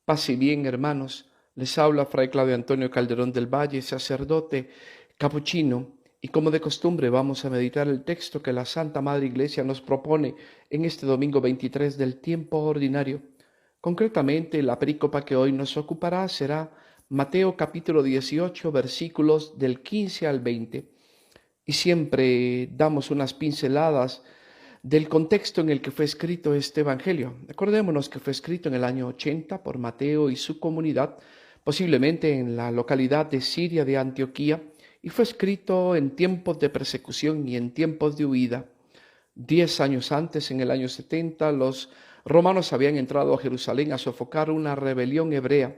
Paz y bien, hermanos. Les habla Fray Claudio Antonio Calderón del Valle, sacerdote capuchino, y como de costumbre vamos a meditar el texto que la Santa Madre Iglesia nos propone en este domingo 23 del tiempo ordinario. Concretamente, la perícopa que hoy nos ocupará será Mateo capítulo 18, versículos del 15 al 20. Y siempre damos unas pinceladas del contexto en el que fue escrito este Evangelio. Acordémonos que fue escrito en el año 80 por Mateo y su comunidad, posiblemente en la localidad de Siria de Antioquía, y fue escrito en tiempos de persecución y en tiempos de huida. 10 años antes, en el año 70, los romanos habían entrado a Jerusalén a sofocar una rebelión hebrea,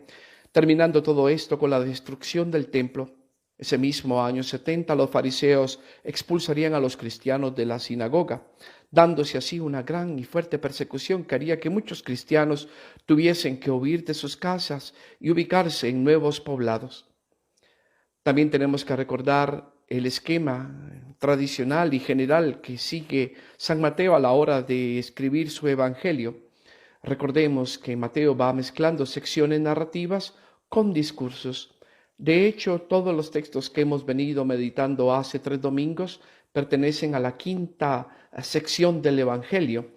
terminando todo esto con la destrucción del templo. Ese mismo año 70, los fariseos expulsarían a los cristianos de la sinagoga, dándose así una gran y fuerte persecución que haría que muchos cristianos tuviesen que huir de sus casas y ubicarse en nuevos poblados. También tenemos que recordar el esquema tradicional y general que sigue San Mateo a la hora de escribir su Evangelio. Recordemos que Mateo va mezclando secciones narrativas con discursos. De hecho, todos los textos que hemos venido meditando hace 3 domingos pertenecen a la quinta sección del Evangelio,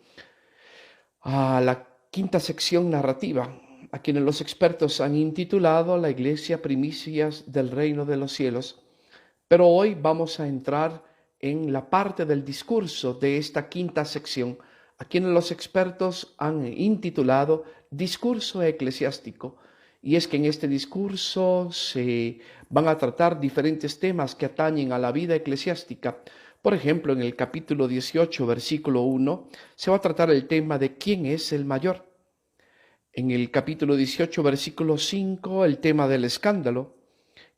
a la quinta sección narrativa, a quienes los expertos han intitulado La Iglesia Primicias del Reino de los Cielos. Pero hoy vamos a entrar en la parte del discurso de esta quinta sección, a quienes los expertos han intitulado Discurso Eclesiástico. Y es que en este discurso se van a tratar diferentes temas que atañen a la vida eclesiástica. Por ejemplo, en el capítulo 18, versículo 1, se va a tratar el tema de quién es el mayor. En el capítulo 18, versículo 5, el tema del escándalo.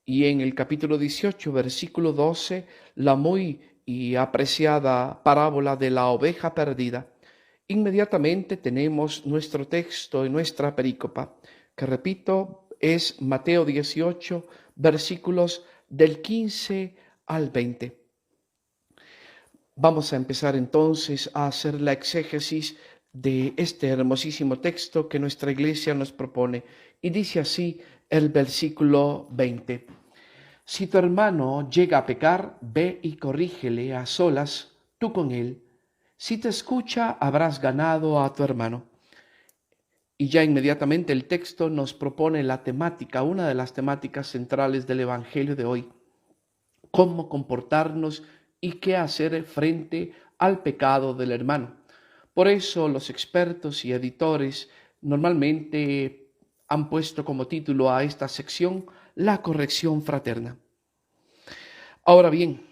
Y en el capítulo 18, versículo 12, la muy y apreciada parábola de la oveja perdida. Inmediatamente tenemos nuestro texto en nuestra perícopa, que repito, es Mateo 18, versículos del 15 al 20. Vamos a empezar entonces a hacer la exégesis de este hermosísimo texto que nuestra iglesia nos propone. Y dice así el versículo 20. Si tu hermano llega a pecar, ve y corrígele a solas, tú con él. Si te escucha, habrás ganado a tu hermano. Y ya inmediatamente el texto nos propone la temática, una de las temáticas centrales del Evangelio de hoy: cómo comportarnos y qué hacer frente al pecado del hermano. Por eso los expertos y editores normalmente han puesto como título a esta sección La corrección fraterna. Ahora bien,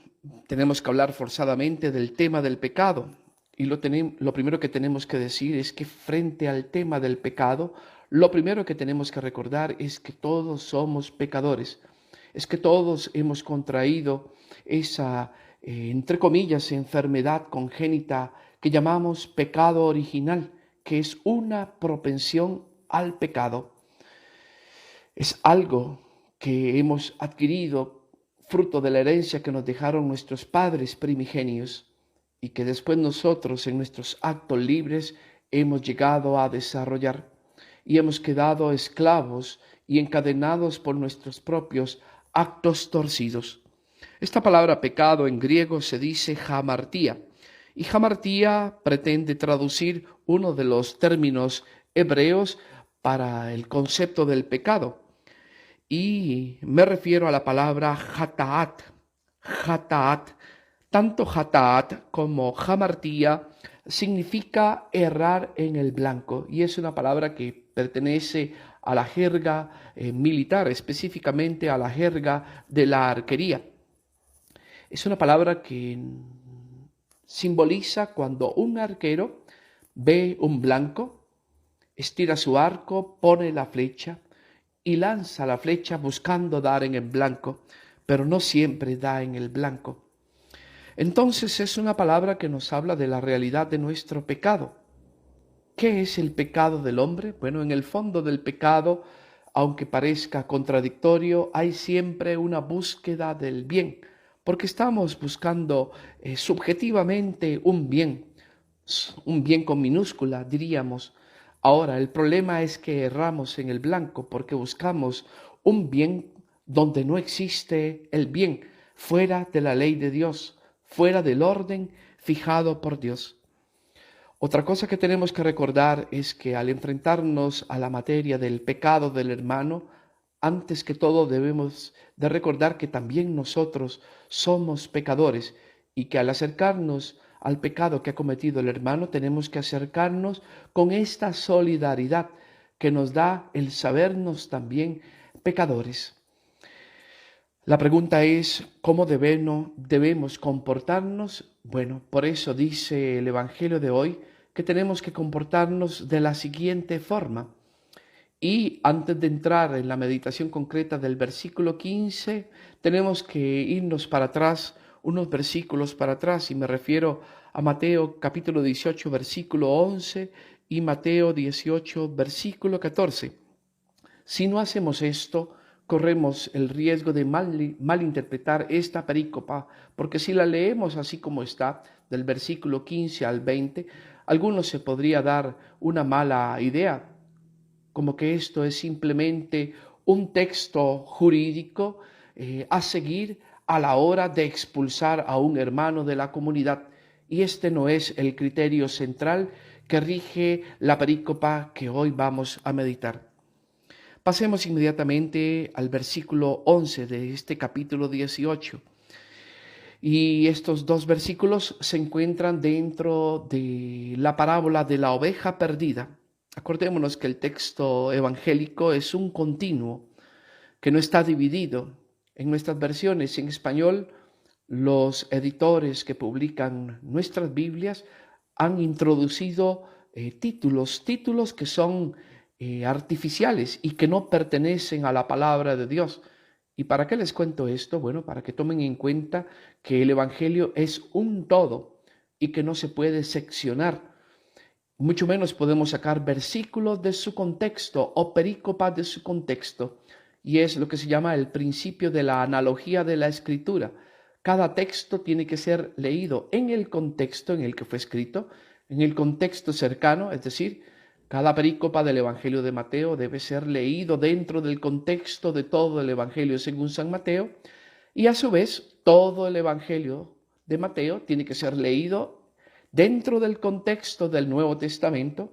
tenemos que hablar forzadamente del tema del pecado. Y lo primero que tenemos que decir es que frente al tema del pecado, lo primero que tenemos que recordar es que todos somos pecadores. Es que todos hemos contraído esa, entre comillas, enfermedad congénita que llamamos pecado original, que es una propensión al pecado. Es algo que hemos adquirido fruto de la herencia que nos dejaron nuestros padres primigenios y que después nosotros en nuestros actos libres hemos llegado a desarrollar y hemos quedado esclavos y encadenados por nuestros propios actos torcidos. Esta palabra pecado en griego se dice hamartía, y hamartía pretende traducir uno de los términos hebreos para el concepto del pecado, y me refiero a la palabra hataat. Hataat, tanto hataat como hamartía significa errar en el blanco, y es una palabra que pertenece a la jerga militar, específicamente a la jerga de la arquería. Es una palabra que simboliza cuando un arquero ve un blanco, estira su arco, pone la flecha y lanza la flecha buscando dar en el blanco, pero no siempre da en el blanco. Entonces es una palabra que nos habla de la realidad de nuestro pecado. ¿Qué es el pecado del hombre? Bueno, en el fondo del pecado, aunque parezca contradictorio, hay siempre una búsqueda del bien, porque estamos buscando subjetivamente un bien con minúscula, diríamos, Ahora, el problema es que erramos en el blanco porque buscamos un bien donde no existe el bien, fuera de la ley de Dios, fuera del orden fijado por Dios. Otra cosa que tenemos que recordar es que al enfrentarnos a la materia del pecado del hermano, antes que todo debemos de recordar que también nosotros somos pecadores y que al acercarnos al pecado que ha cometido el hermano tenemos que acercarnos con esta solidaridad que nos da el sabernos también pecadores. La pregunta es, ¿cómo debemos comportarnos? Bueno, por eso dice el Evangelio de hoy que tenemos que comportarnos de la siguiente forma. Y antes de entrar en la meditación concreta del versículo 15, tenemos que irnos para atrás, unos versículos para atrás, y me refiero a Mateo capítulo 18, versículo 11 y Mateo 18, versículo 14. Si no hacemos esto, corremos el riesgo de malinterpretar esta perícopa, porque si la leemos así como está, del versículo 15 al 20, a algunos se podría dar una mala idea, como que esto es simplemente un texto jurídico a seguir a la hora de expulsar a un hermano de la comunidad. Y este no es el criterio central que rige la perícopa que hoy vamos a meditar. Pasemos inmediatamente al versículo 11 de este capítulo 18. Y estos dos versículos se encuentran dentro de la parábola de la oveja perdida. Acordémonos que el texto evangélico es un continuo que no está dividido. En nuestras versiones en español, los editores que publican nuestras Biblias han introducido títulos que son artificiales y que no pertenecen a la palabra de Dios. ¿Y para qué les cuento esto? Bueno, para que tomen en cuenta que el Evangelio es un todo y que no se puede seccionar. Mucho menos podemos sacar versículos de su contexto o perícopas de su contexto. Y es lo que se llama el principio de la analogía de la escritura. Cada texto tiene que ser leído en el contexto en el que fue escrito, en el contexto cercano, es decir, cada perícopa del Evangelio de Mateo debe ser leído dentro del contexto de todo el Evangelio según San Mateo, y a su vez todo el Evangelio de Mateo tiene que ser leído dentro del contexto del Nuevo Testamento,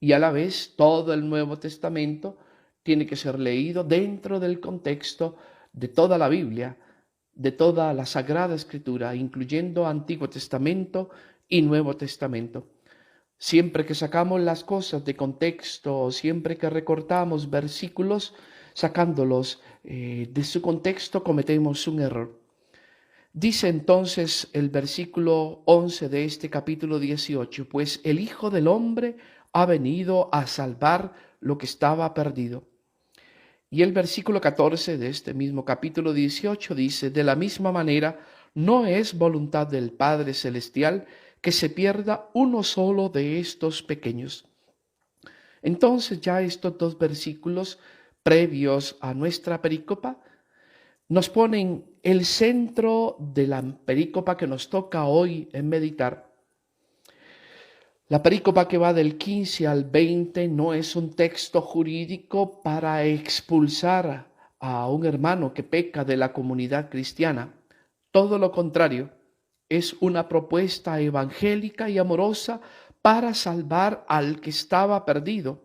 y a la vez todo el Nuevo Testamento tiene que ser leído dentro del contexto de toda la Biblia, de toda la Sagrada Escritura, incluyendo Antiguo Testamento y Nuevo Testamento. Siempre que sacamos las cosas de contexto, siempre que recortamos versículos, sacándolos de su contexto, cometemos un error. Dice entonces el versículo 11 de este capítulo 18, pues el Hijo del Hombre ha venido a salvar lo que estaba perdido. Y el versículo 14 de este mismo capítulo 18 dice, de la misma manera, no es voluntad del Padre Celestial que se pierda uno solo de estos pequeños. Entonces ya estos dos versículos previos a nuestra perícopa nos ponen el centro de la perícopa que nos toca hoy en meditar. La perícopa que va del 15 al 20 no es un texto jurídico para expulsar a un hermano que peca de la comunidad cristiana. Todo lo contrario, es una propuesta evangélica y amorosa para salvar al que estaba perdido.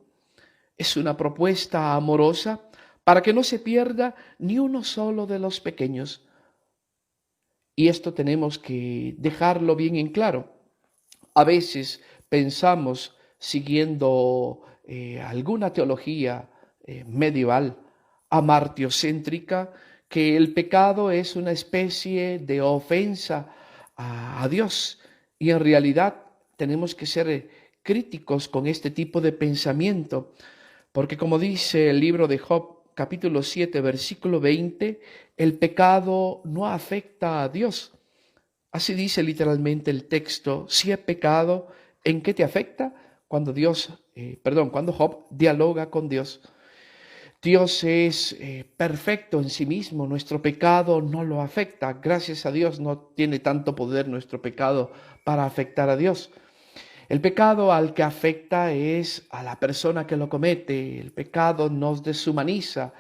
Es una propuesta amorosa para que no se pierda ni uno solo de los pequeños. Y esto tenemos que dejarlo bien en claro. A veces pensamos, siguiendo alguna teología medieval, amartiocéntrica, que el pecado es una especie de ofensa a Dios. Y en realidad tenemos que ser críticos con este tipo de pensamiento, porque como dice el libro de Job, capítulo 7, versículo 20, el pecado no afecta a Dios. Así dice literalmente el texto, si he pecado, ¿en qué te afecta? Cuando cuando Job dialoga con Dios. Dios es perfecto en sí mismo, nuestro pecado no lo afecta. Gracias a Dios no tiene tanto poder nuestro pecado para afectar a Dios. El pecado al que afecta es a la persona que lo comete. El pecado nos deshumaniza.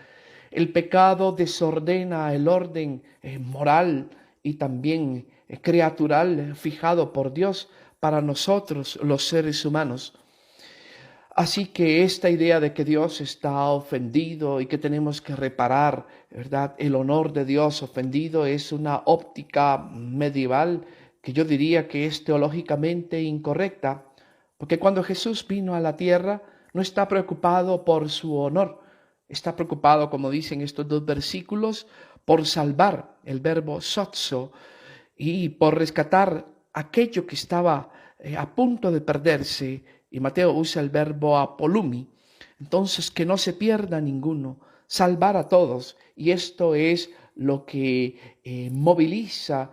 El pecado desordena el orden moral y también criatural fijado por Dios para nosotros los seres humanos. Así que esta idea de que Dios está ofendido y que tenemos que reparar, ¿verdad?, el honor de Dios ofendido es una óptica medieval que yo diría que es teológicamente incorrecta, porque cuando Jesús vino a la tierra no está preocupado por su honor, está preocupado, como dicen estos dos versículos, por salvar, el verbo sozo, y por rescatar aquello que estaba a punto de perderse. Y Mateo usa el verbo apolumi. Entonces, que no se pierda ninguno, salvar a todos. Y esto es lo que moviliza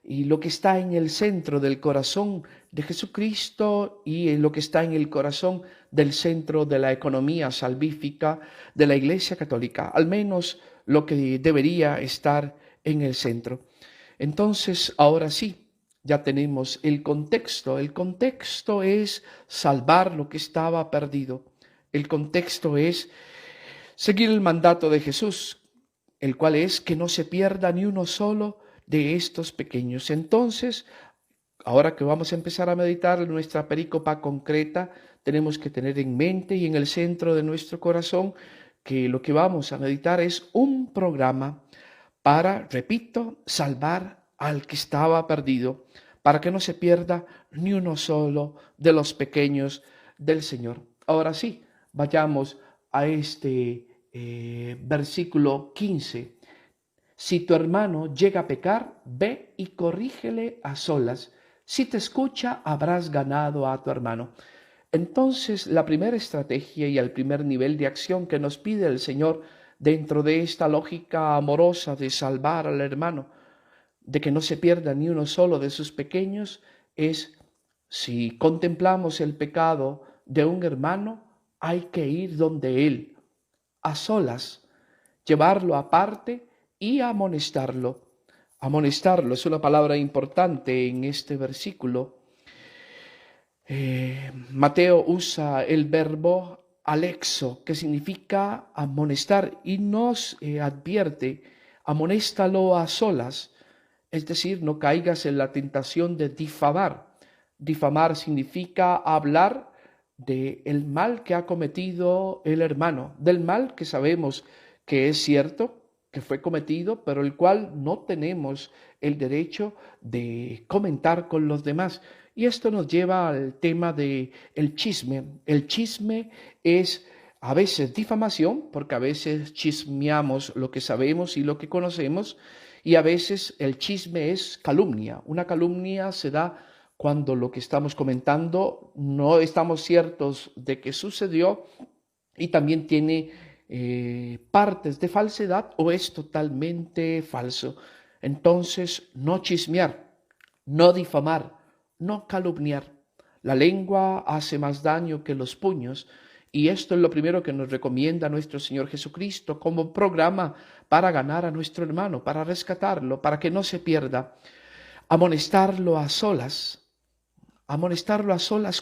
y lo que está en el centro del corazón de Jesucristo y lo que está en el corazón del centro de la economía salvífica de la Iglesia Católica, al menos lo que debería estar en el centro. Entonces, ahora sí, ya tenemos el contexto. El contexto es salvar lo que estaba perdido. El contexto es seguir el mandato de Jesús, el cual es que no se pierda ni uno solo de estos pequeños. Entonces, ahora que vamos a empezar a meditar nuestra perícopa concreta, tenemos que tener en mente y en el centro de nuestro corazón que lo que vamos a meditar es un programa para, repito, salvar al que estaba perdido, para que no se pierda ni uno solo de los pequeños del Señor. Ahora sí, vayamos a este versículo 15. Si tu hermano llega a pecar, ve y corrígele a solas. Si te escucha, habrás ganado a tu hermano. Entonces, la primera estrategia y el primer nivel de acción que nos pide el Señor dentro de esta lógica amorosa de salvar al hermano, de que no se pierda ni uno solo de sus pequeños, es si contemplamos el pecado de un hermano, hay que ir donde él, a solas, llevarlo aparte y amonestarlo. Amonestarlo es una palabra importante en este versículo. Mateo usa el verbo alexo, que significa amonestar, y nos advierte, amonéstalo a solas, es decir, no caigas en la tentación de difamar. Difamar significa hablar del mal que ha cometido el hermano, del mal que sabemos que es cierto, que fue cometido, pero el cual no tenemos el derecho de comentar con los demás. Y esto nos lleva al tema de el chisme. El chisme es a veces difamación, porque a veces chismeamos lo que sabemos y lo que conocemos, y a veces el chisme es calumnia. Una calumnia se da cuando lo que estamos comentando no estamos ciertos de que sucedió y también tiene partes de falsedad o es totalmente falso. Entonces, no chismear, no difamar, no calumniar. La lengua hace más daño que los puños y esto es lo primero que nos recomienda nuestro Señor Jesucristo como programa para ganar a nuestro hermano, para rescatarlo, para que no se pierda. Amonestarlo a solas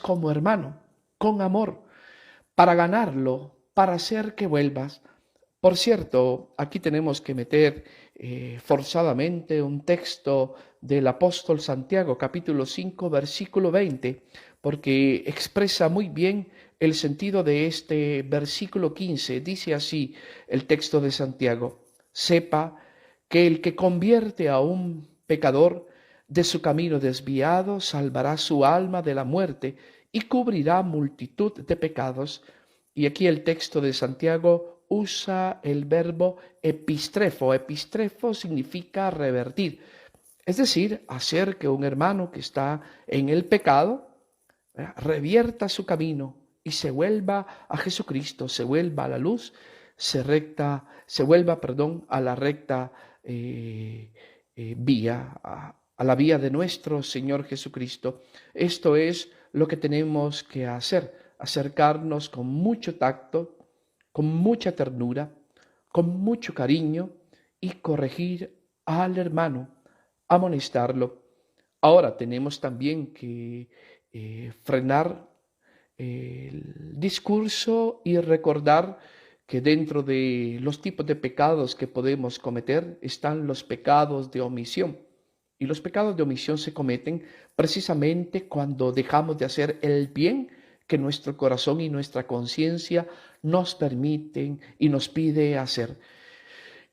como hermano, con amor, para ganarlo, para hacer que vuelvas. Por cierto, aquí tenemos que meter forzadamente un texto del apóstol Santiago, capítulo 5, versículo 20, porque expresa muy bien el sentido de este versículo 15. Dice así el texto de Santiago: sepa que el que convierte a un pecador de su camino desviado salvará su alma de la muerte y cubrirá multitud de pecados. Y aquí el texto de Santiago usa el verbo epistrefo. Epistrefo significa revertir, es decir, hacer que un hermano que está en el pecado revierta su camino y se vuelva a Jesucristo, se vuelva a la luz, se vuelva, a la recta vía, a la vía de nuestro Señor Jesucristo. Esto es lo que tenemos que hacer, acercarnos con mucho tacto, con mucha ternura, con mucho cariño y corregir al hermano, amonestarlo. Ahora tenemos también que frenar el discurso y recordar que dentro de los tipos de pecados que podemos cometer están los pecados de omisión. Y los pecados de omisión se cometen precisamente cuando dejamos de hacer el bien que nuestro corazón y nuestra conciencia nos permiten y nos pide hacer.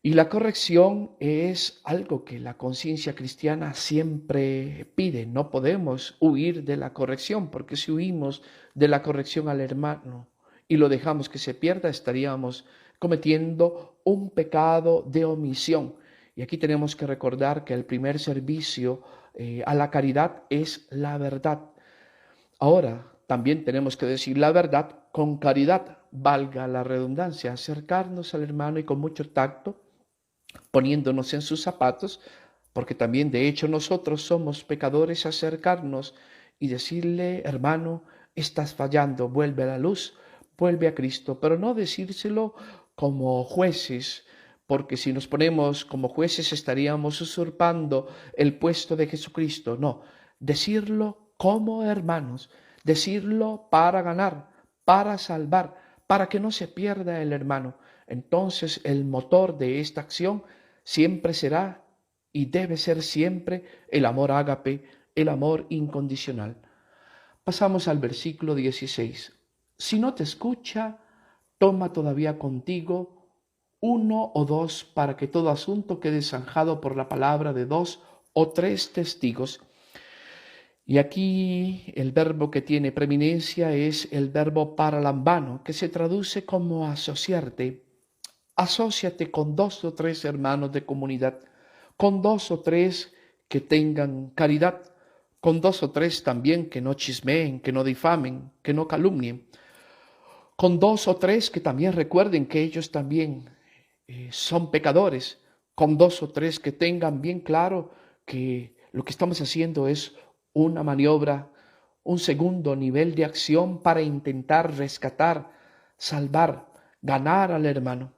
Y la corrección es algo que la conciencia cristiana siempre pide. No podemos huir de la corrección, porque si huimos de la corrección al hermano y lo dejamos que se pierda, estaríamos cometiendo un pecado de omisión. Y aquí tenemos que recordar que el primer servicio a la caridad es la verdad. Ahora, también tenemos que decir la verdad con caridad, valga la redundancia, acercarnos al hermano y con mucho tacto, poniéndonos en sus zapatos, porque también de hecho nosotros somos pecadores, acercarnos y decirle, hermano, estás fallando, vuelve a la luz, vuelve a Cristo, pero no decírselo como jueces, porque si nos ponemos como jueces estaríamos usurpando el puesto de Jesucristo. No, decirlo como hermanos, decirlo para ganar, para salvar, para que no se pierda el hermano. Entonces el motor de esta acción siempre será y debe ser siempre el amor ágape, el amor incondicional. Pasamos al versículo 16. Si no te escucha, toma todavía contigo uno o dos para que todo asunto quede zanjado por la palabra de dos o tres testigos. Y aquí el verbo que tiene preeminencia es el verbo paralambano, que se traduce como asociarte. Asóciate con dos o tres hermanos de comunidad, con dos o tres que tengan caridad, con dos o tres también que no chismeen, que no difamen, que no calumnien, con dos o tres que también recuerden que ellos también son pecadores, con dos o tres que tengan bien claro que lo que estamos haciendo es una maniobra, un segundo nivel de acción para intentar rescatar, salvar, ganar al hermano.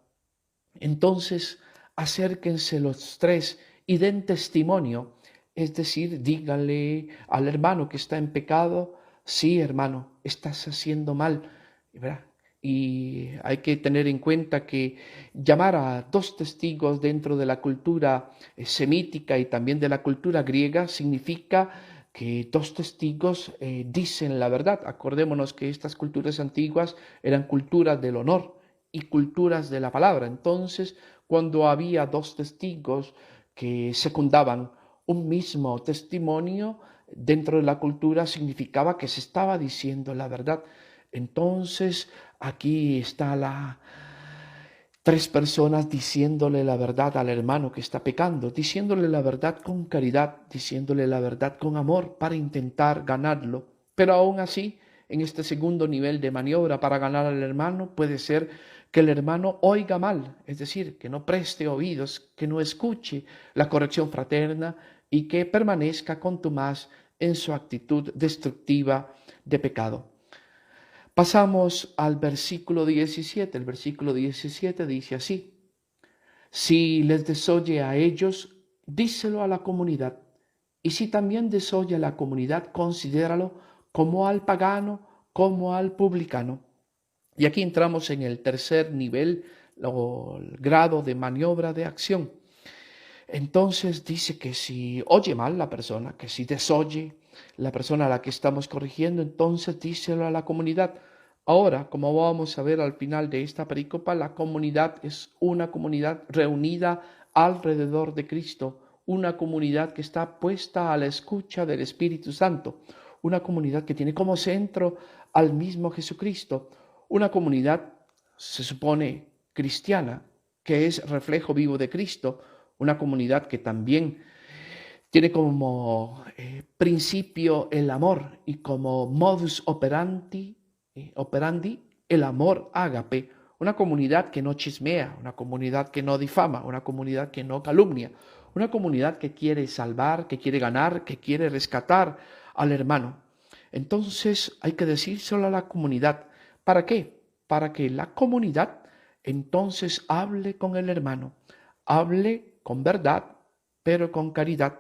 Entonces, acérquense los tres y den testimonio, es decir, díganle al hermano que está en pecado, sí, hermano, estás haciendo mal, ¿verdad? Y hay que tener en cuenta que llamar a dos testigos dentro de la cultura semítica y también de la cultura griega significa que dos testigos dicen la verdad. Acordémonos que estas culturas antiguas eran culturas del honor y culturas de la palabra. Entonces, cuando había dos testigos que secundaban un mismo testimonio, dentro de la cultura significaba que se estaba diciendo la verdad. Entonces, aquí está tres personas diciéndole la verdad al hermano que está pecando, diciéndole la verdad con caridad, diciéndole la verdad con amor para intentar ganarlo. Pero aún así, en este segundo nivel de maniobra para ganar al hermano, puede ser que el hermano oiga mal, es decir, que no preste oídos, que no escuche la corrección fraterna y que permanezca contumaz en su actitud destructiva de pecado. Pasamos al versículo 17. El versículo 17 dice así: si les desoye a ellos, díselo a la comunidad. Y si también desoye a la comunidad, considéralo como al pagano, como al publicano. Y aquí entramos en el tercer nivel o el grado de maniobra de acción. Entonces dice que si oye mal la persona, que si desoye la persona a la que estamos corrigiendo, entonces díselo a la comunidad. Ahora, como vamos a ver al final de esta pericopa, la comunidad es una comunidad reunida alrededor de Cristo, una comunidad que está puesta a la escucha del Espíritu Santo, una comunidad que tiene como centro al mismo Jesucristo, una comunidad, se supone, cristiana, que es reflejo vivo de Cristo, una comunidad que también tiene como principio el amor y como modus operandi el amor ágape, una comunidad que no chismea, una comunidad que no difama, una comunidad que no calumnia, una comunidad que quiere salvar, que quiere ganar, que quiere rescatar al hermano. Entonces hay que decírselo a la comunidad. ¿Para qué? Para que la comunidad entonces hable con el hermano, hable con verdad, pero con caridad.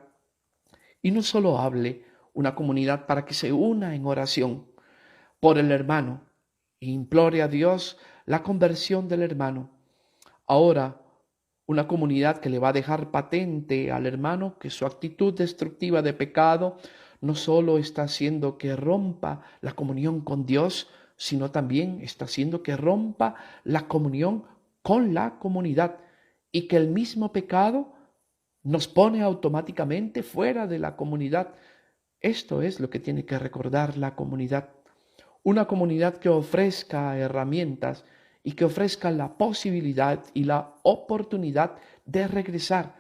Y no solo hable una comunidad para que se una en oración por el hermano e implore a Dios la conversión del hermano. Ahora, una comunidad que le va a dejar patente al hermano que su actitud destructiva de pecado no solo está haciendo que rompa la comunión con Dios, sino también está haciendo que rompa la comunión con la comunidad y que el mismo pecado nos pone automáticamente fuera de la comunidad. Esto es lo que tiene que recordar la comunidad. Una comunidad que ofrezca herramientas y que ofrezca la posibilidad y la oportunidad de regresar.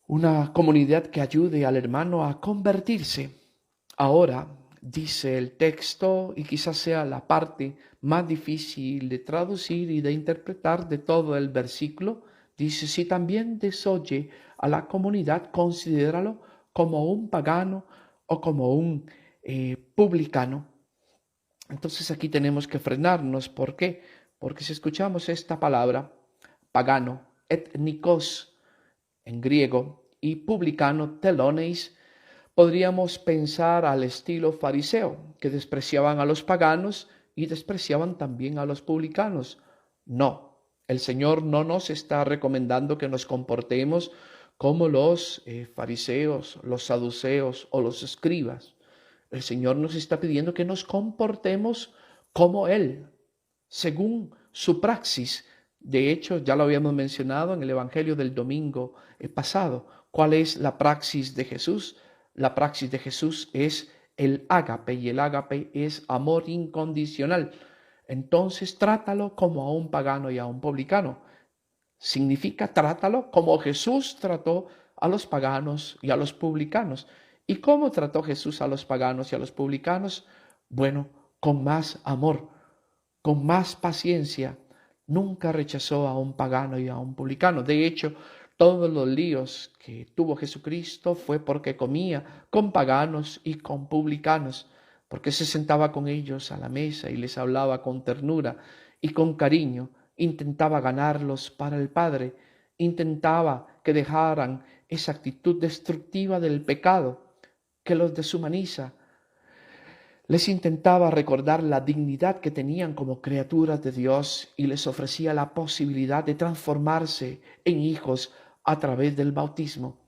Una comunidad que ayude al hermano a convertirse. Ahora, dice el texto, y quizás sea la parte más difícil de traducir y de interpretar de todo el versículo, dice, si también desoye a la comunidad, considéralo como un pagano o como un publicano. Entonces aquí tenemos que frenarnos. ¿Por qué? Porque si escuchamos esta palabra, pagano, etnikos en griego, y publicano, teloneis, podríamos pensar al estilo fariseo, que despreciaban a los paganos y despreciaban también a los publicanos. No, el Señor no nos está recomendando que nos comportemos como los fariseos, los saduceos o los escribas. El Señor nos está pidiendo que nos comportemos como Él, según su praxis. De hecho, ya lo habíamos mencionado en el Evangelio del domingo pasado. ¿Cuál es la praxis de Jesús? La praxis de Jesús es el ágape, y el ágape es amor incondicional. Entonces, trátalo como a un pagano y a un publicano. Significa trátalo como Jesús trató a los paganos y a los publicanos. ¿Y cómo trató Jesús a los paganos y a los publicanos? Bueno, con más amor, con más paciencia. Nunca rechazó a un pagano y a un publicano. De hecho, todos los líos que tuvo Jesucristo fue porque comía con paganos y con publicanos, porque se sentaba con ellos a la mesa y les hablaba con ternura y con cariño, intentaba ganarlos para el Padre, intentaba que dejaran esa actitud destructiva del pecado que los deshumaniza. Les intentaba recordar la dignidad que tenían como criaturas de Dios y les ofrecía la posibilidad de transformarse en hijos a través del bautismo.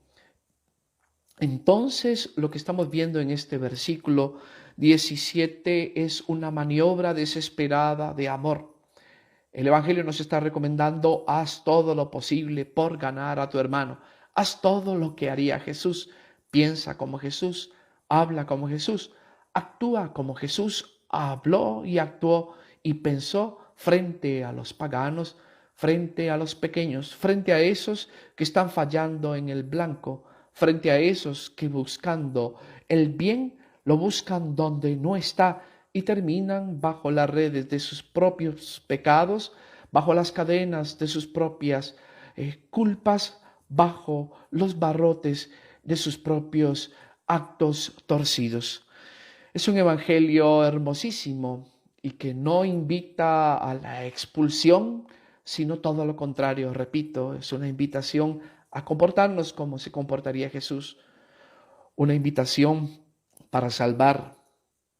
Entonces, lo que estamos viendo en este versículo 17 es una maniobra desesperada de amor. El Evangelio nos está recomendando: haz todo lo posible por ganar a tu hermano. Haz todo lo que haría Jesús. Piensa como Jesús, habla como Jesús, actúa como Jesús habló y actuó y pensó frente a los paganos, frente a los pequeños, frente a esos que están fallando en el blanco, frente a esos que buscando el bien lo buscan donde no está y terminan bajo las redes de sus propios pecados, bajo las cadenas de sus propias culpas, bajo los barrotes de sus propios actos torcidos. Es un evangelio hermosísimo y que no invita a la expulsión, sino todo lo contrario. Repito, es una invitación a comportarnos como se comportaría Jesús, una invitación para salvar,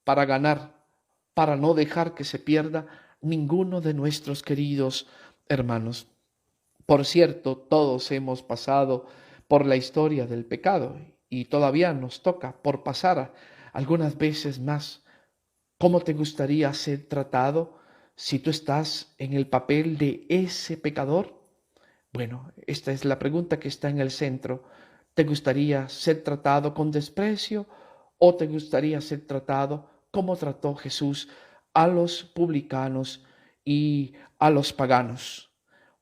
para ganar, para no dejar que se pierda ninguno de nuestros queridos hermanos. Por cierto, todos hemos pasado por la historia del pecado y todavía nos toca por pasar algunas veces más. ¿Cómo te gustaría ser tratado si tú estás en el papel de ese pecador? Bueno, esta es la pregunta que está en el centro. ¿Te gustaría ser tratado con desprecio o te gustaría ser tratado como trató Jesús a los publicanos y a los paganos?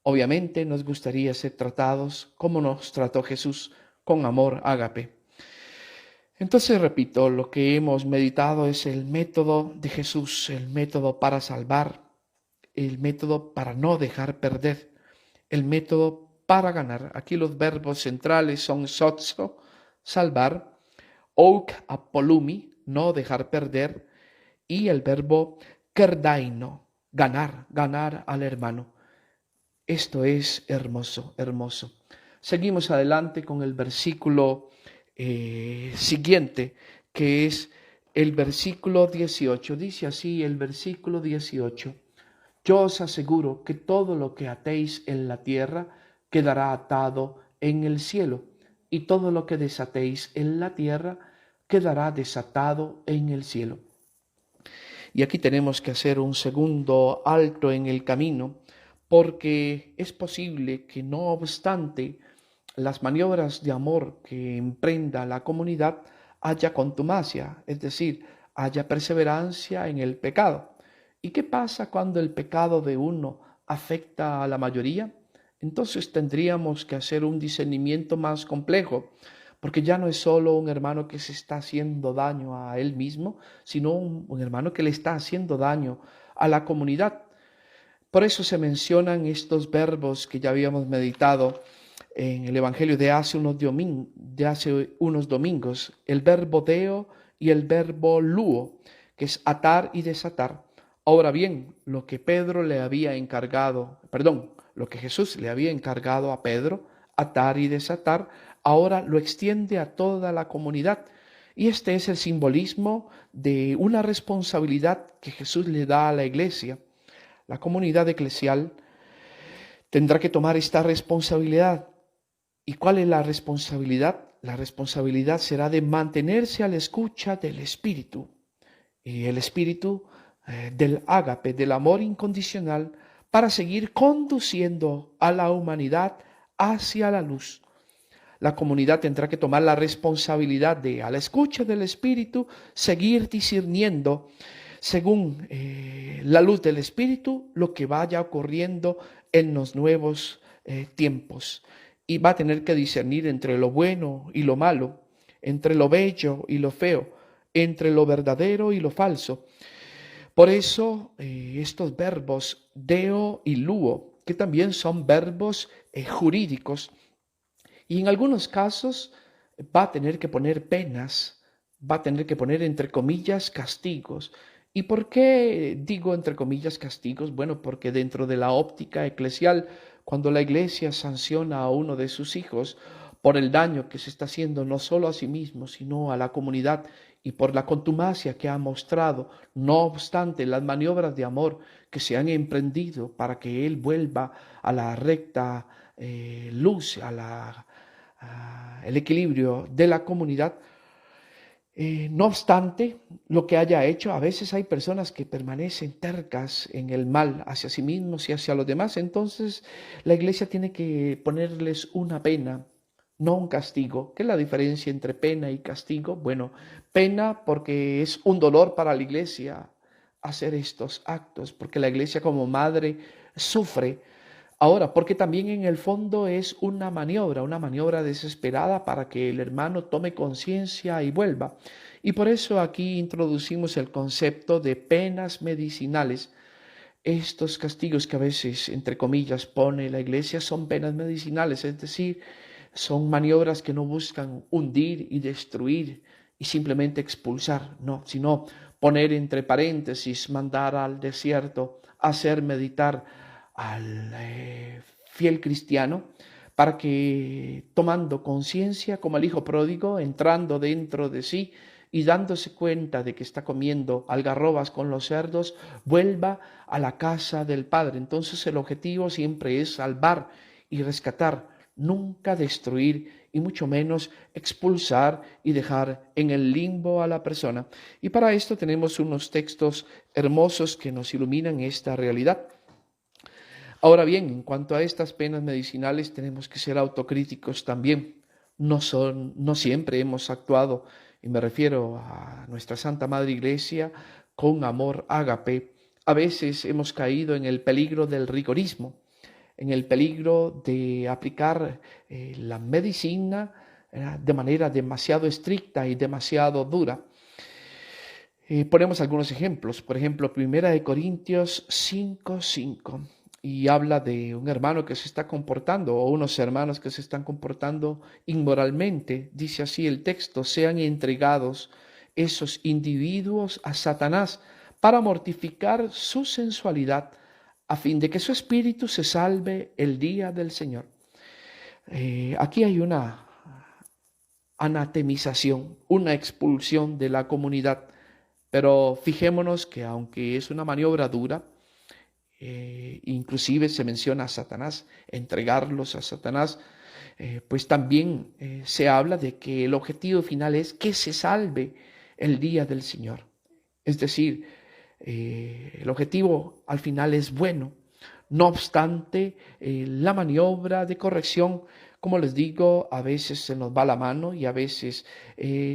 Obviamente nos gustaría ser tratados como nos trató Jesús, con amor ágape. Entonces, repito, lo que hemos meditado es el método de Jesús, el método para salvar, el método para no dejar perder, el método para ganar. Aquí los verbos centrales son sozo, salvar, ouk, apolumi, no dejar perder, y el verbo kerdaino, ganar, ganar al hermano. Esto es hermoso, hermoso. Seguimos adelante con el versículo siguiente, que es el versículo 18. Dice así el versículo 18. Yo os aseguro que todo lo que atéis en la tierra quedará atado en el cielo, y todo lo que desatéis en la tierra quedará desatado en el cielo. Y aquí tenemos que hacer un segundo alto en el camino, porque es posible que no obstante las maniobras de amor que emprenda la comunidad haya contumacia, es decir, haya perseverancia en el pecado. ¿Y qué pasa cuando el pecado de uno afecta a la mayoría? Entonces tendríamos que hacer un discernimiento más complejo, porque ya no es solo un hermano que se está haciendo daño a él mismo, sino un hermano que le está haciendo daño a la comunidad. Por eso se mencionan estos verbos que ya habíamos meditado en el Evangelio de hace unos domingos, el verbo deo y el verbo luo, que es atar y desatar. Ahora bien, lo que lo que Jesús le había encargado a Pedro, atar y desatar, ahora lo extiende a toda la comunidad. Y este es el simbolismo de una responsabilidad que Jesús le da a la iglesia. La comunidad eclesial tendrá que tomar esta responsabilidad. ¿Y cuál es la responsabilidad? La responsabilidad será de mantenerse a la escucha del Espíritu. Y el Espíritu del ágape, del amor incondicional, para seguir conduciendo a la humanidad hacia la luz. La comunidad tendrá que tomar la responsabilidad de, a la escucha del Espíritu, seguir discerniendo según la luz del Espíritu lo que vaya ocurriendo en los nuevos tiempos. Y va a tener que discernir entre lo bueno y lo malo, entre lo bello y lo feo, entre lo verdadero y lo falso. Por eso estos verbos deo y luo, que también son verbos jurídicos, y en algunos casos va a tener que poner penas, va a tener que poner entre comillas castigos. ¿Y por qué digo entre comillas castigos? Bueno, porque dentro de la óptica eclesial, cuando la iglesia sanciona a uno de sus hijos por el daño que se está haciendo no solo a sí mismo, sino a la comunidad y por la contumacia que ha mostrado, no obstante las maniobras de amor que se han emprendido para que él vuelva a la recta luz, el equilibrio de la comunidad. No obstante, lo que haya hecho, a veces hay personas que permanecen tercas en el mal hacia sí mismos y hacia los demás. Entonces, la iglesia tiene que ponerles una pena, no un castigo. ¿Qué es la diferencia entre pena y castigo? Bueno, pena porque es un dolor para la iglesia hacer estos actos, porque la iglesia como madre sufre. Ahora, porque también en el fondo es una maniobra desesperada para que el hermano tome conciencia y vuelva. Y por eso aquí introducimos el concepto de penas medicinales. Estos castigos que a veces, entre comillas, pone la iglesia son penas medicinales, es decir, son maniobras que no buscan hundir y destruir y simplemente expulsar, no, sino poner entre paréntesis, mandar al desierto, hacer meditar al fiel cristiano para que tomando conciencia como el hijo pródigo, entrando dentro de sí y dándose cuenta de que está comiendo algarrobas con los cerdos, vuelva a la casa del Padre. Entonces el objetivo siempre es salvar y rescatar, nunca destruir y mucho menos expulsar y dejar en el limbo a la persona. Y para esto tenemos unos textos hermosos que nos iluminan esta realidad. Ahora bien, en cuanto a estas penas medicinales tenemos que ser autocríticos también. No siempre hemos actuado, y me refiero a nuestra Santa Madre Iglesia, con amor ágape. A veces hemos caído en el peligro del rigorismo, en el peligro de aplicar la medicina de manera demasiado estricta y demasiado dura. Ponemos algunos ejemplos. Por ejemplo, 1 Corintios 5:5 y habla de un hermano que se está comportando o unos hermanos que se están comportando inmoralmente. Dice así el texto: sean entregados esos individuos a Satanás para mortificar su sensualidad, a fin de que su espíritu se salve el día del Señor. Aquí hay anatemización, una expulsión de la comunidad. Pero fijémonos que aunque es una maniobra dura, inclusive se menciona a Satanás, entregarlos a Satanás, pues también se habla de que el objetivo final es que se salve el día del Señor. Es decir, el objetivo al final es bueno. No obstante, la maniobra de corrección, como les digo, a veces se nos va la mano y a veces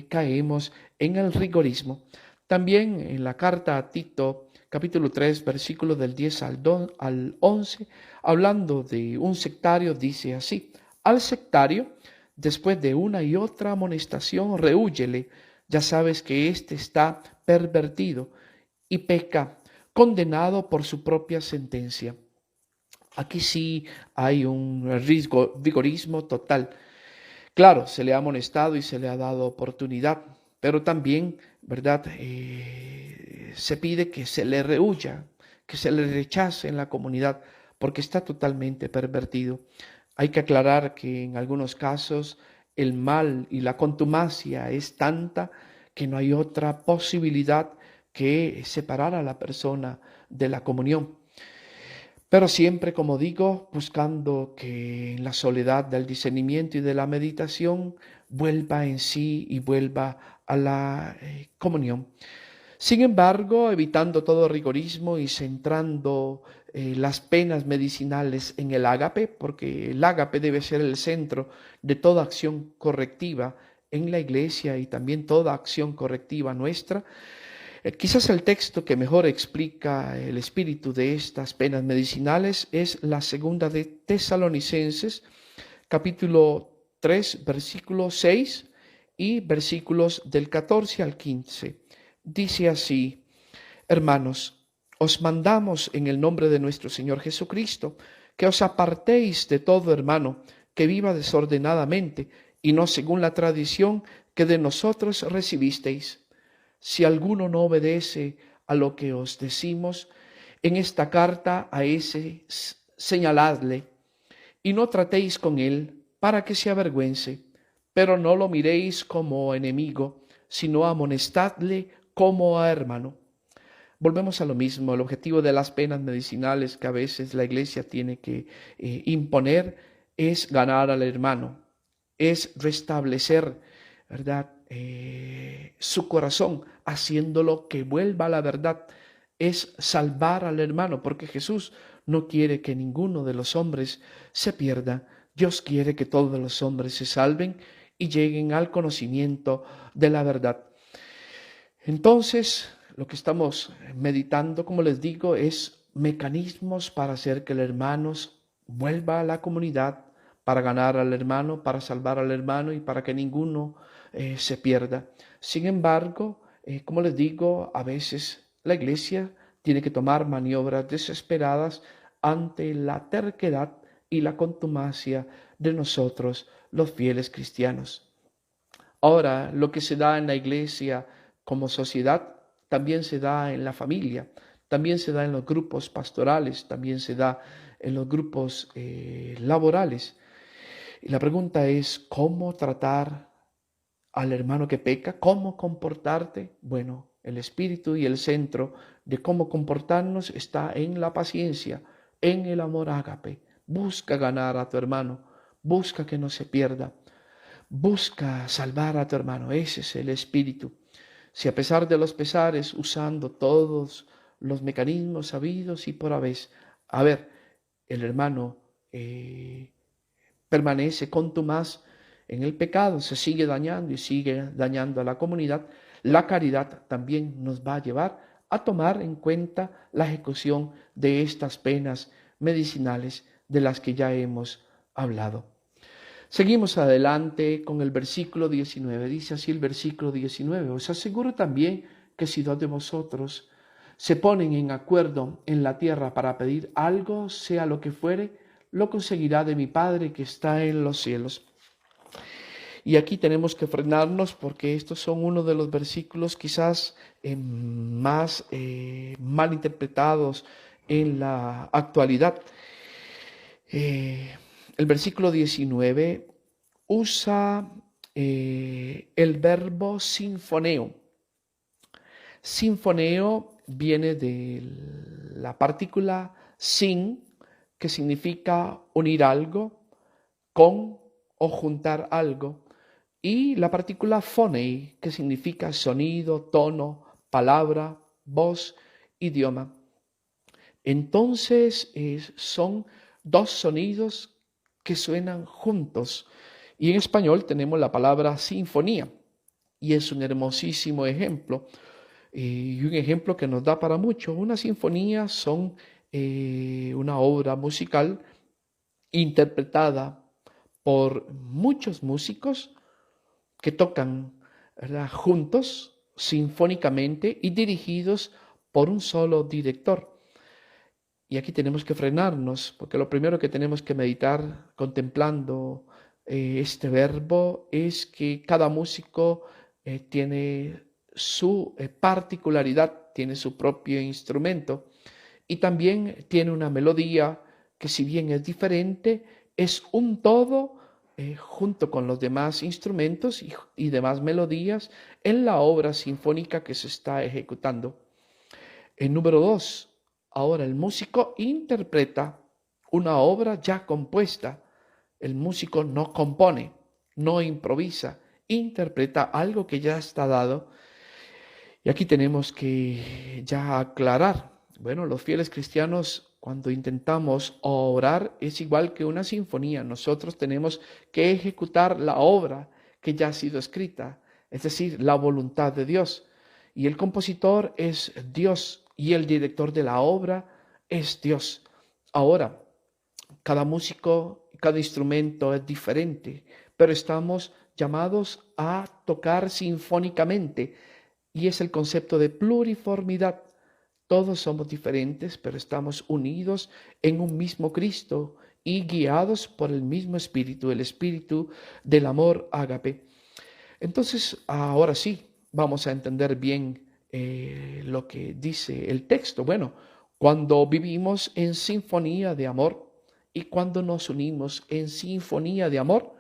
caemos en el rigorismo. También en la carta a Tito, capítulo 3, versículos del 10 al 11, hablando de un sectario, dice así: al sectario, después de una y otra amonestación, rehúyele, ya sabes que éste está pervertido y peca, condenado por su propia sentencia. Aquí sí hay un rigorismo total. Claro, se le ha amonestado y se le ha dado oportunidad, pero también, ¿verdad? Se pide que se le rehuya, que se le rechace en la comunidad, porque está totalmente pervertido. Hay que aclarar que en algunos casos el mal y la contumacia es tanta que no hay otra posibilidad que separar a la persona de la comunión. Pero siempre, como digo, buscando que en la soledad del discernimiento y de la meditación vuelva en sí y vuelva a la comunión. Sin embargo, evitando todo rigorismo y centrando las penas medicinales en el ágape, porque el ágape debe ser el centro de toda acción correctiva en la iglesia y también toda acción correctiva nuestra. Quizás el texto que mejor explica el espíritu de estas penas medicinales es la segunda de Tesalonicenses, capítulo 3, versículo 6 y versículos del 14 al 15. Dice así: hermanos, os mandamos en el nombre de nuestro Señor Jesucristo que os apartéis de todo hermano que viva desordenadamente y no según la tradición que de nosotros recibisteis. Si alguno no obedece a lo que os decimos, en esta carta a ese señaladle, y no tratéis con él para que se avergüence, pero no lo miréis como enemigo, sino amonestadle como a hermano. Volvemos a lo mismo, el objetivo de las penas medicinales que a veces la iglesia tiene que imponer es ganar al hermano, es restablecer, ¿verdad? Su corazón, haciéndolo que vuelva a la verdad, es salvar al hermano, porque Jesús no quiere que ninguno de los hombres se pierda. Dios quiere que todos los hombres se salven y lleguen al conocimiento de la verdad. Entonces, lo que estamos meditando, como les digo, es mecanismos para hacer que el hermano vuelva a la comunidad, para ganar al hermano, para salvar al hermano y para que ninguno se pierda. Sin embargo, como les digo, a veces la iglesia tiene que tomar maniobras desesperadas ante la terquedad y la contumacia de nosotros, los fieles cristianos. Ahora, lo que se da en la iglesia como sociedad también se da en la familia, también se da en los grupos pastorales, también se da en los grupos laborales. Y la pregunta es, ¿cómo tratar al hermano que peca? ¿Cómo comportarte? Bueno, el espíritu y el centro de cómo comportarnos está en la paciencia, en el amor ágape. Busca ganar a tu hermano, busca que no se pierda. Busca salvar a tu hermano, ese es el espíritu. Si a pesar de los pesares, usando todos los mecanismos habidos y por haber, el hermano permanece contumaz en el pecado, se sigue dañando y sigue dañando a la comunidad, la caridad también nos va a llevar a tomar en cuenta la ejecución de estas penas medicinales de las que ya hemos hablado. Seguimos adelante con el versículo 19. Dice así el versículo 19. Os aseguro también que si dos de vosotros se ponen en acuerdo en la tierra para pedir algo, sea lo que fuere, lo conseguirá de mi Padre que está en los cielos. Y aquí tenemos que frenarnos porque estos son uno de los versículos quizás más mal interpretados en la actualidad. El versículo 19 usa el verbo sinfoneo. Sinfoneo viene de la partícula sin, que significa unir algo, con o juntar algo, y la partícula phonei, que significa sonido, tono, palabra, voz, idioma. Entonces son dos sonidos que suenan juntos. Y en español tenemos la palabra sinfonía, y es un hermosísimo ejemplo, y un ejemplo que nos da para mucho. Una sinfonía son una obra musical interpretada por muchos músicos que tocan, ¿verdad?, juntos, sinfónicamente y dirigidos por un solo director. Y aquí tenemos que frenarnos, porque lo primero que tenemos que meditar contemplando este verbo es que cada músico tiene su particularidad, tiene su propio instrumento y también tiene una melodía que, si bien es diferente, es un todo junto con los demás instrumentos y demás melodías en la obra sinfónica que se está ejecutando. El número 2, ahora el músico interpreta una obra ya compuesta. El músico no compone, no improvisa, interpreta algo que ya está dado. Y aquí tenemos que ya aclarar. Bueno, los fieles cristianos, cuando intentamos orar, es igual que una sinfonía. Nosotros tenemos que ejecutar la obra que ya ha sido escrita, es decir, la voluntad de Dios. Y el compositor es Dios y el director de la obra es Dios. Ahora, cada músico, cada instrumento es diferente, pero estamos llamados a tocar sinfónicamente y es el concepto de pluriformidad. Todos somos diferentes, pero estamos unidos en un mismo Cristo y guiados por el mismo Espíritu, el Espíritu del amor ágape. Entonces, ahora sí, vamos a entender bien lo que dice el texto. Bueno, cuando vivimos en sinfonía de amor y cuando nos unimos en sinfonía de amor,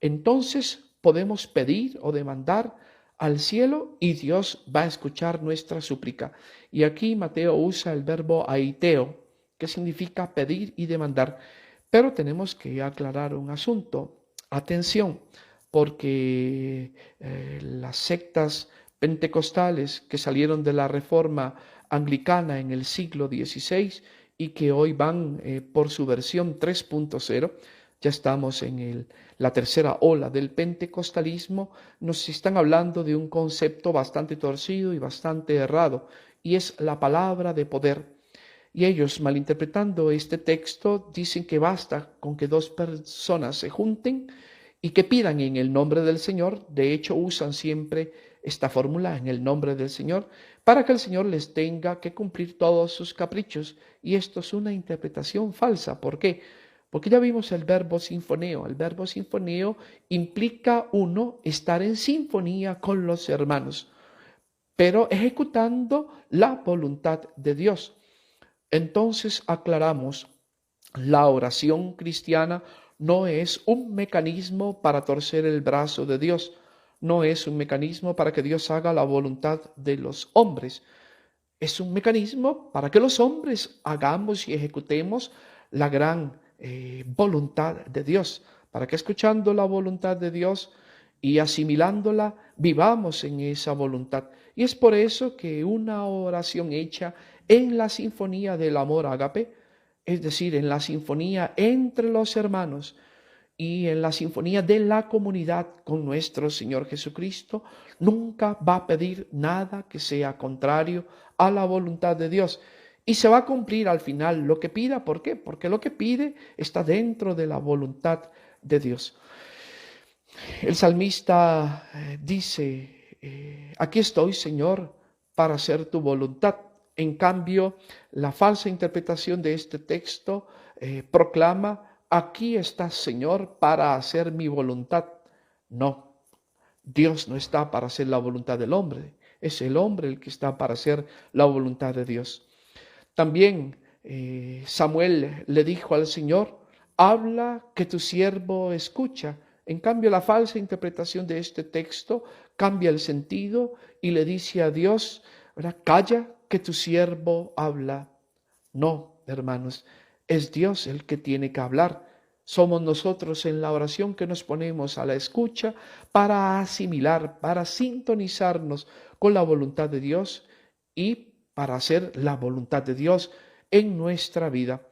entonces podemos pedir o demandar al cielo y Dios va a escuchar nuestra súplica. Y aquí Mateo usa el verbo aiteo, que significa pedir y demandar. Pero tenemos que aclarar un asunto. Atención, porque las sectas pentecostales que salieron de la reforma anglicana en el siglo XVI y que hoy van por su versión 3.0, ya estamos en la tercera ola del pentecostalismo, nos están hablando de un concepto bastante torcido y bastante errado, y es la palabra de poder. Y ellos, malinterpretando este texto, dicen que basta con que dos personas se junten y que pidan en el nombre del Señor. De hecho, usan siempre esta fórmula, en el nombre del Señor, para que el Señor les tenga que cumplir todos sus caprichos. Y esto es una interpretación falsa. ¿Por qué? Porque ya vimos el verbo sinfoneo. El verbo sinfoneo implica uno estar en sinfonía con los hermanos, pero ejecutando la voluntad de Dios. Entonces aclaramos, la oración cristiana no es un mecanismo para torcer el brazo de Dios, no es un mecanismo para que Dios haga la voluntad de los hombres, es un mecanismo para que los hombres hagamos y ejecutemos la gran voluntad de Dios, para que escuchando la voluntad de Dios y asimilándola, vivamos en esa voluntad. Y es por eso que una oración hecha en la sinfonía del amor ágape, es decir, en la sinfonía entre los hermanos y en la sinfonía de la comunidad con nuestro Señor Jesucristo, nunca va a pedir nada que sea contrario a la voluntad de Dios. Y se va a cumplir al final lo que pida. ¿Por qué? Porque lo que pide está dentro de la voluntad de Dios. El salmista dice, aquí estoy, Señor, para hacer tu voluntad. En cambio, la falsa interpretación de este texto proclama, aquí estás, Señor, para hacer mi voluntad. No, Dios no está para hacer la voluntad del hombre, es el hombre el que está para hacer la voluntad de Dios. También Samuel le dijo al Señor, habla que tu siervo escucha. En cambio, la falsa interpretación de este texto cambia el sentido y le dice a Dios, ¿verdad? Calla, que tu siervo habla. No, hermanos, es Dios el que tiene que hablar. Somos nosotros en la oración que nos ponemos a la escucha para asimilar, para sintonizarnos con la voluntad de Dios y para hacer la voluntad de Dios en nuestra vida.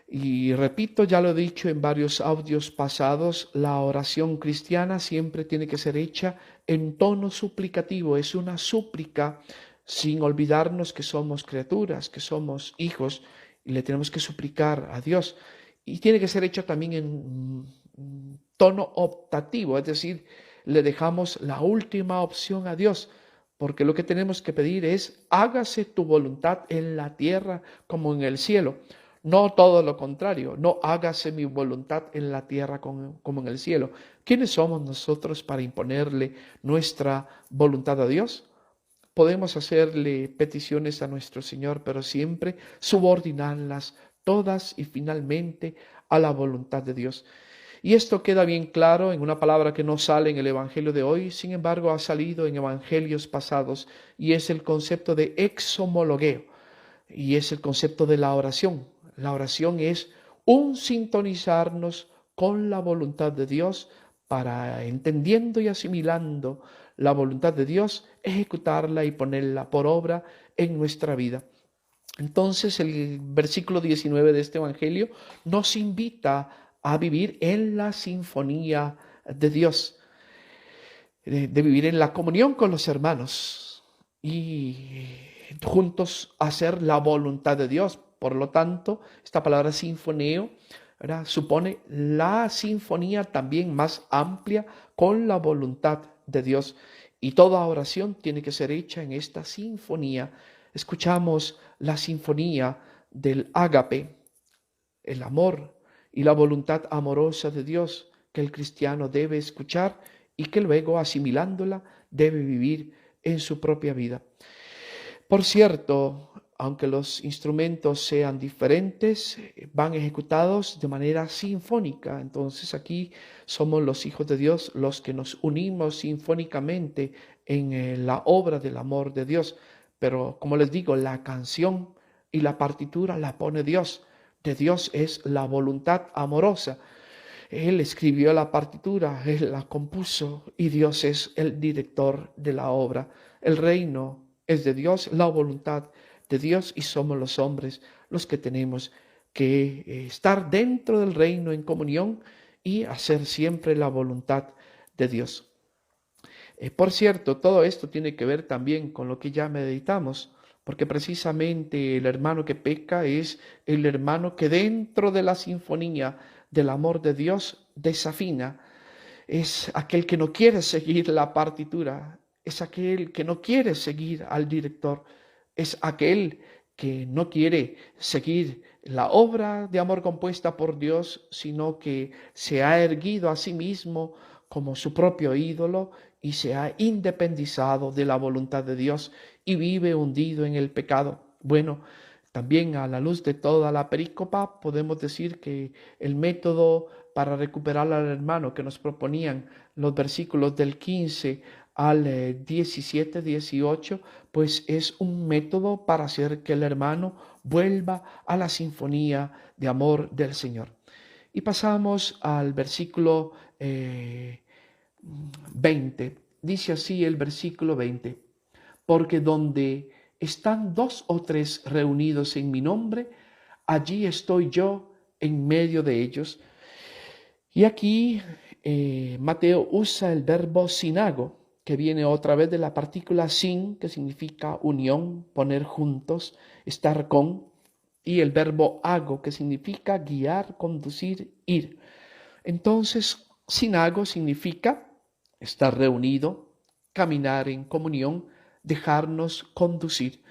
Y repito, ya lo he dicho en varios audios pasados, la oración cristiana siempre tiene que ser hecha en tono suplicativo, es una súplica sin olvidarnos que somos criaturas, que somos hijos y le tenemos que suplicar a Dios. Y tiene que ser hecha también en tono optativo, es decir, le dejamos la última opción a Dios, porque lo que tenemos que pedir es, hágase tu voluntad en la tierra como en el cielo. No todo lo contrario, no hágase mi voluntad en la tierra como en el cielo. ¿Quiénes somos nosotros para imponerle nuestra voluntad a Dios? Podemos hacerle peticiones a nuestro Señor, pero siempre subordinarlas todas y finalmente a la voluntad de Dios. Y esto queda bien claro en una palabra que no sale en el Evangelio de hoy, sin embargo ha salido en evangelios pasados, y es el concepto de exhomologueo, y es el concepto de la oración. La oración es un sintonizarnos con la voluntad de Dios para, entendiendo y asimilando la voluntad de Dios, ejecutarla y ponerla por obra en nuestra vida. Entonces el versículo 19 de este Evangelio nos invita a vivir en la sinfonía de Dios, de vivir en la comunión con los hermanos y juntos hacer la voluntad de Dios. Por lo tanto, esta palabra sinfoneo, ¿verdad?, supone la sinfonía también más amplia con la voluntad de Dios. Y toda oración tiene que ser hecha en esta sinfonía. Escuchamos la sinfonía del ágape, el amor y la voluntad amorosa de Dios que el cristiano debe escuchar y que luego, asimilándola, debe vivir en su propia vida. Por cierto, aunque los instrumentos sean diferentes, van ejecutados de manera sinfónica. Entonces aquí somos los hijos de Dios los que nos unimos sinfónicamente en la obra del amor de Dios. Pero como les digo, la canción y la partitura la pone Dios. De Dios es la voluntad amorosa. Él escribió la partitura, Él la compuso y Dios es el director de la obra. El reino es de Dios, la voluntad de Dios, y somos los hombres los que tenemos que estar dentro del reino en comunión y hacer siempre la voluntad de Dios. Por cierto, todo esto tiene que ver también con lo que ya meditamos, porque precisamente el hermano que peca es el hermano que dentro de la sinfonía del amor de Dios desafina, es aquel que no quiere seguir la partitura, es aquel que no quiere seguir al director, es aquel que no quiere seguir la obra de amor compuesta por Dios, sino que se ha erguido a sí mismo como su propio ídolo y se ha independizado de la voluntad de Dios y vive hundido en el pecado. Bueno, también a la luz de toda la perícopa podemos decir que el método para recuperar al hermano que nos proponían los versículos del 15 al 17, 18, pues es un método para hacer que el hermano vuelva a la sinfonía de amor del Señor. Y pasamos al versículo 20. Dice así el versículo 20: porque donde están dos o tres reunidos en mi nombre, allí estoy yo en medio de ellos. Y aquí Mateo usa el verbo sinago, que viene otra vez de la partícula sin, que significa unión, poner juntos, estar con, y el verbo ago, que significa guiar, conducir, ir. Entonces, sinago significa estar reunido, caminar en comunión, dejarnos conducir.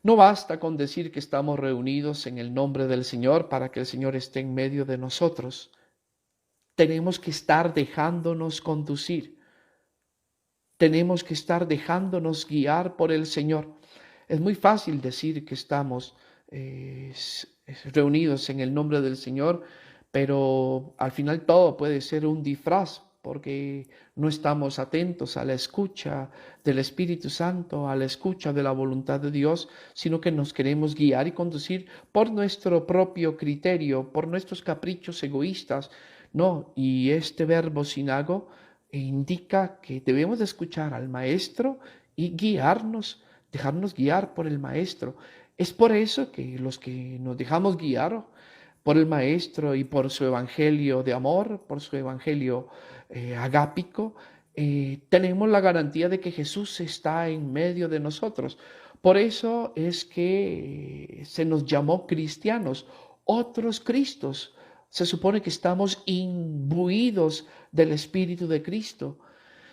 No basta con decir que estamos reunidos en el nombre del Señor para que el Señor esté en medio de nosotros. Tenemos que estar dejándonos conducir. Tenemos que estar dejándonos guiar por el Señor. Es muy fácil decir que estamos reunidos en el nombre del Señor, pero al final todo puede ser un disfraz porque no estamos atentos a la escucha del Espíritu Santo, a la escucha de la voluntad de Dios, sino que nos queremos guiar y conducir por nuestro propio criterio, por nuestros caprichos egoístas. No, y este verbo sinago indica que debemos de escuchar al Maestro y guiarnos, dejarnos guiar por el Maestro. Es por eso que los que nos dejamos guiar por el Maestro y por su evangelio de amor, por su evangelio agápico, tenemos la garantía de que Jesús está en medio de nosotros. Por eso es que se nos llamó cristianos, otros Cristos. Se supone que estamos imbuidos del Espíritu de Cristo.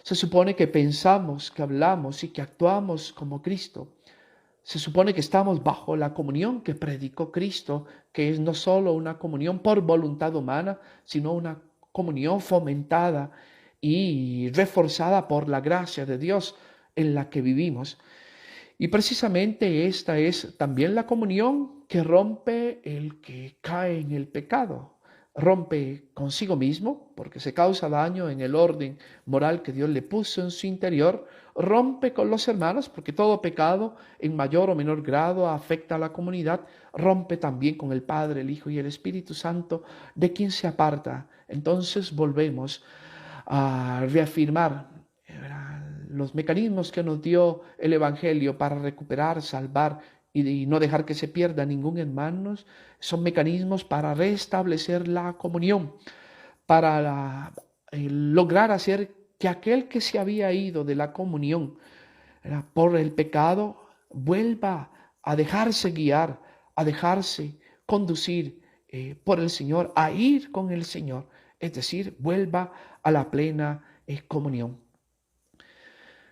Se supone que pensamos, que hablamos y que actuamos como Cristo. Se supone que estamos bajo la comunión que predicó Cristo, que es no solo una comunión por voluntad humana, sino una comunión fomentada y reforzada por la gracia de Dios en la que vivimos. Y precisamente esta es también la comunión que rompe el que cae en el pecado. Rompe consigo mismo, porque se causa daño en el orden moral que Dios le puso en su interior. Rompe con los hermanos, porque todo pecado en mayor o menor grado afecta a la comunidad. Rompe también con el Padre, el Hijo y el Espíritu Santo, de quien se aparta. Entonces volvemos a reafirmar los mecanismos que nos dio el Evangelio para recuperar, salvar y no dejar que se pierda ningún hermano, son mecanismos para restablecer la comunión, para lograr hacer que aquel que se había ido de la comunión por el pecado vuelva a dejarse guiar, a dejarse conducir por el Señor, a ir con el Señor, es decir, vuelva a la plena comunión.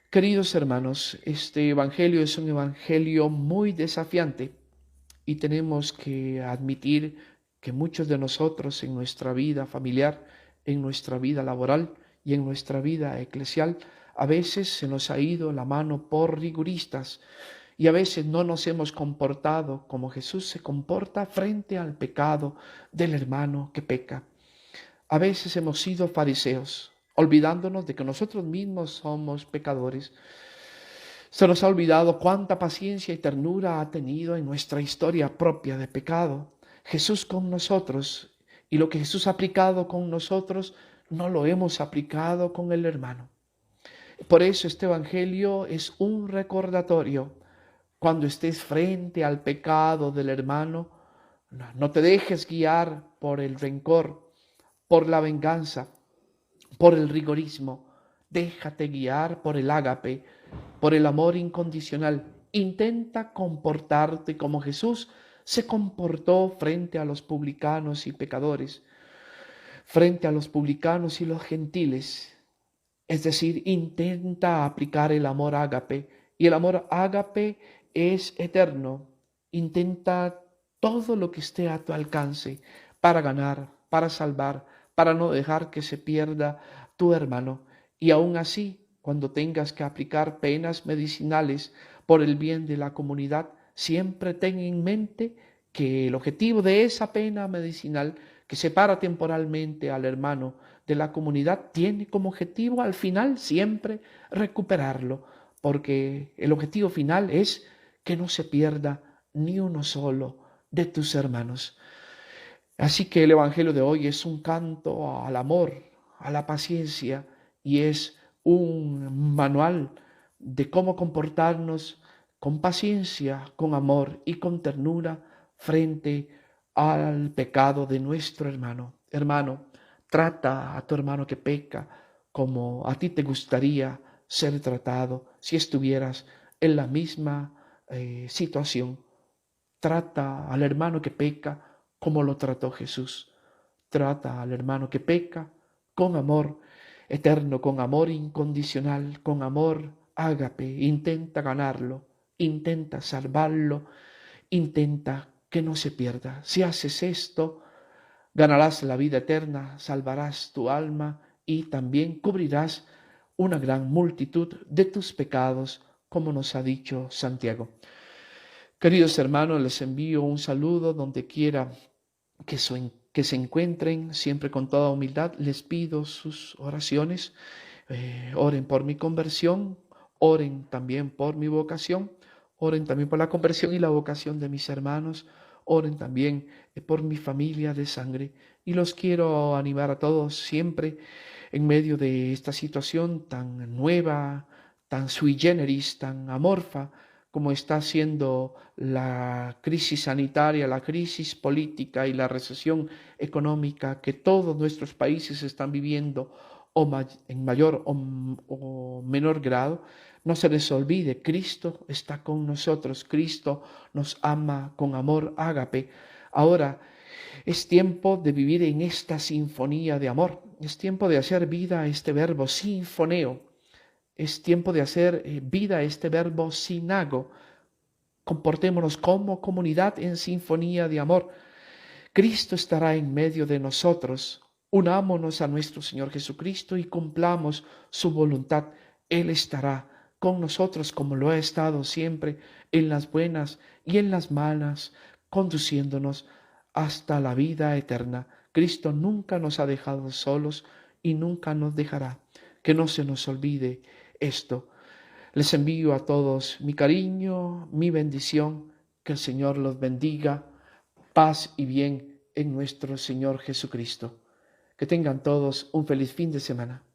Queridos hermanos, este evangelio es un evangelio muy desafiante y tenemos que admitir que muchos de nosotros en nuestra vida familiar, en nuestra vida laboral y en nuestra vida eclesial, a veces se nos ha ido la mano por rigoristas y a veces no nos hemos comportado como Jesús se comporta frente al pecado del hermano que peca. A veces hemos sido fariseos, olvidándonos de que nosotros mismos somos pecadores. Se nos ha olvidado cuánta paciencia y ternura ha tenido en nuestra historia propia de pecado Jesús con nosotros, y lo que Jesús ha aplicado con nosotros no lo hemos aplicado con el hermano. Por eso este evangelio es un recordatorio. Cuando estés frente al pecado del hermano, no te dejes guiar por el rencor, por la venganza, por el rigorismo. Déjate guiar por el ágape, por el amor incondicional. Intenta comportarte como Jesús se comportó frente a los publicanos y pecadores, frente a los publicanos y los gentiles. Es decir, intenta aplicar el amor ágape, y el amor ágape es eterno. Intenta todo lo que esté a tu alcance para ganar, para salvar, para no dejar que se pierda tu hermano. Y aún así, cuando tengas que aplicar penas medicinales por el bien de la comunidad, siempre ten en mente que el objetivo de esa pena medicinal que separa temporalmente al hermano de la comunidad tiene como objetivo al final siempre recuperarlo, porque el objetivo final es que no se pierda ni uno solo de tus hermanos. Así que el Evangelio de hoy es un canto al amor, a la paciencia, y es un manual de cómo comportarnos con paciencia, con amor y con ternura frente al pecado de nuestro hermano. Hermano, trata a tu hermano que peca como a ti te gustaría ser tratado si estuvieras en la misma situación. Trata al hermano que peca como lo trató Jesús. Trata al hermano que peca con amor eterno, con amor incondicional, con amor ágape. Intenta ganarlo, intenta salvarlo, intenta que no se pierda. Si haces esto, ganarás la vida eterna, salvarás tu alma y también cubrirás una gran multitud de tus pecados, como nos ha dicho Santiago. Queridos hermanos, les envío un saludo donde quiera que que se encuentren siempre con toda humildad. Les pido sus oraciones. Oren por mi conversión, oren también por mi vocación, oren también por la conversión y la vocación de mis hermanos, oren también por mi familia de sangre. Y los quiero animar a todos siempre en medio de esta situación tan nueva, tan sui generis, tan amorfa, como está siendo la crisis sanitaria, la crisis política y la recesión económica que todos nuestros países están viviendo en mayor o menor grado. No se les olvide, Cristo está con nosotros, Cristo nos ama con amor ágape. Ahora es tiempo de vivir en esta sinfonía de amor, es tiempo de hacer vida este verbo sinfoneo, es tiempo de hacer vida este verbo sinago. Comportémonos como comunidad en sinfonía de amor. Cristo estará en medio de nosotros. Unámonos a nuestro Señor Jesucristo y cumplamos su voluntad. Él estará con nosotros como lo ha estado siempre, en las buenas y en las malas, conduciéndonos hasta la vida eterna. Cristo nunca nos ha dejado solos y nunca nos dejará. Que no se nos olvide esto. Les envío a todos mi cariño, mi bendición. Que el Señor los bendiga. Paz y bien en nuestro Señor Jesucristo. Que tengan todos un feliz fin de semana.